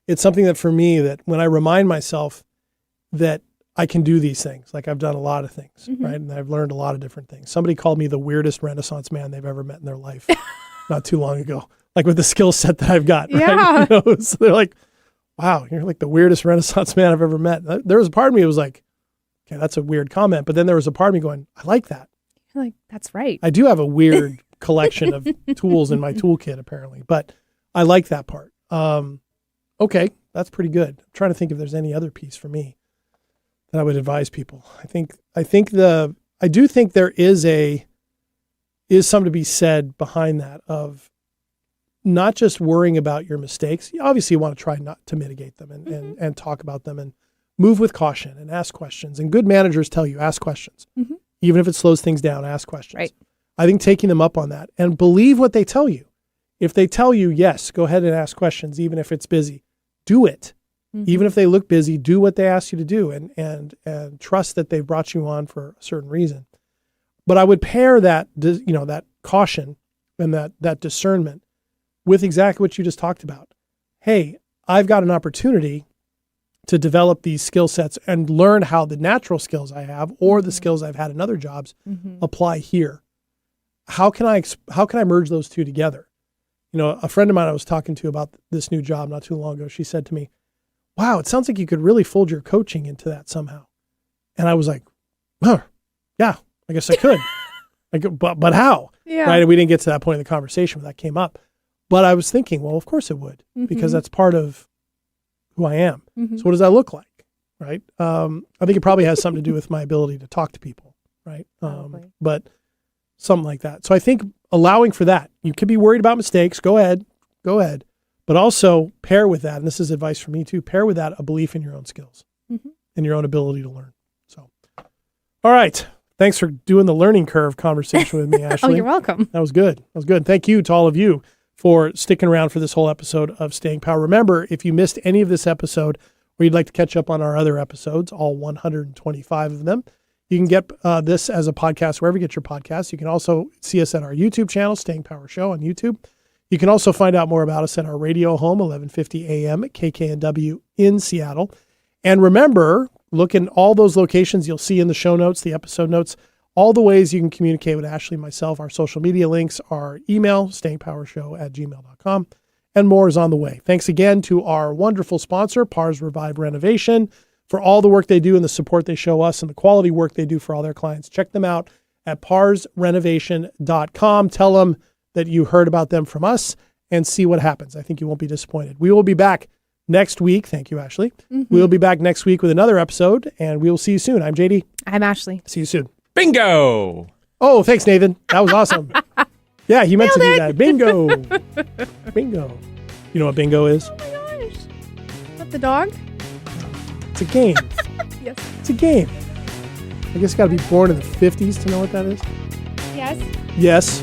It's something that for me, that when I remind myself that I can do these things, like I've done a lot of things, mm-hmm. right? And I've learned a lot of different things. Somebody called me the weirdest Renaissance man they've ever met in their life not too long ago, like with the skill set that I've got. Yeah. Right? So they're like, wow, you're like the weirdest Renaissance man I've ever met. There was a part of me that was like, okay, that's a weird comment. But then there was a part of me going, I like that. You're like, that's right. I do have a weird collection of tools in my toolkit, apparently, but I like that part. Okay, that's pretty good. I'm trying to think if there's any other piece for me that I would advise people. I do think there is something to be said behind that of not just worrying about your mistakes. Obviously, you want to try not to mitigate them and talk about them and move with caution and ask questions. And good managers tell you, ask questions. Mm-hmm. Even if it slows things down, ask questions. Right. I think taking them up on that and believe what they tell you. If they tell you, yes, go ahead and ask questions, even if it's busy, do it. Mm-hmm. Even if they look busy, do what they ask you to do and trust that they've brought you on for a certain reason. But I would pair that, that caution and that discernment with exactly what you just talked about. Hey, I've got an opportunity to develop these skill sets and learn how the natural skills I have or the skills I've had in other jobs apply here. How can I merge those two together? A friend of mine I was talking to about this new job not too long ago, she said to me, wow, it sounds like you could really fold your coaching into that somehow. And I was like, yeah, I guess I could. But how? Yeah. Right. And we didn't get to that point in the conversation when that came up. But I was thinking, well, of course it would, because that's part of who I am. Mm-hmm. So what does that look like? Right. I think it probably has something to do with my ability to talk to people. Right. But something like that. So I think allowing for that, you could be worried about mistakes. Go ahead. But also pair with that, and this is advice for me too, pair with that a belief in your own skills and your own ability to learn. So, all right. Thanks for doing the learning curve conversation with me, Ashley. Oh, you're welcome. That was good. Thank you to all of you for sticking around for this whole episode of Staying Power. Remember, if you missed any of this episode or you'd like to catch up on our other episodes, all 125 of them, you can get this as a podcast wherever you get your podcasts. You can also see us at our YouTube channel, Staying Power Show on YouTube. You can also find out more about us at our radio home, 1150 AM at KKNW in Seattle. And remember, look in all those locations you'll see in the show notes, the episode notes, all the ways you can communicate with Ashley and myself, our social media links, our email, stayingpowershow@gmail.com, and more is on the way. Thanks again to our wonderful sponsor, Pars Revive Renovation, for all the work they do and the support they show us and the quality work they do for all their clients. Check them out at parsrenovation.com. Tell them that you heard about them from us and see what happens. I think you won't be disappointed. We will be back next week. Thank you, Ashley. Mm-hmm. We'll be back next week with another episode, and we will see you soon. I'm JD. I'm Ashley. See you soon. Bingo! Oh, thanks, Nathan. That was awesome. Yeah, he meant to do that. Bingo. Bingo. You know what bingo is? Oh, my gosh. Is that the dog? It's a game. Yes. It's a game. I guess you got to be born in the 50s to know what that is. Yes. Yes.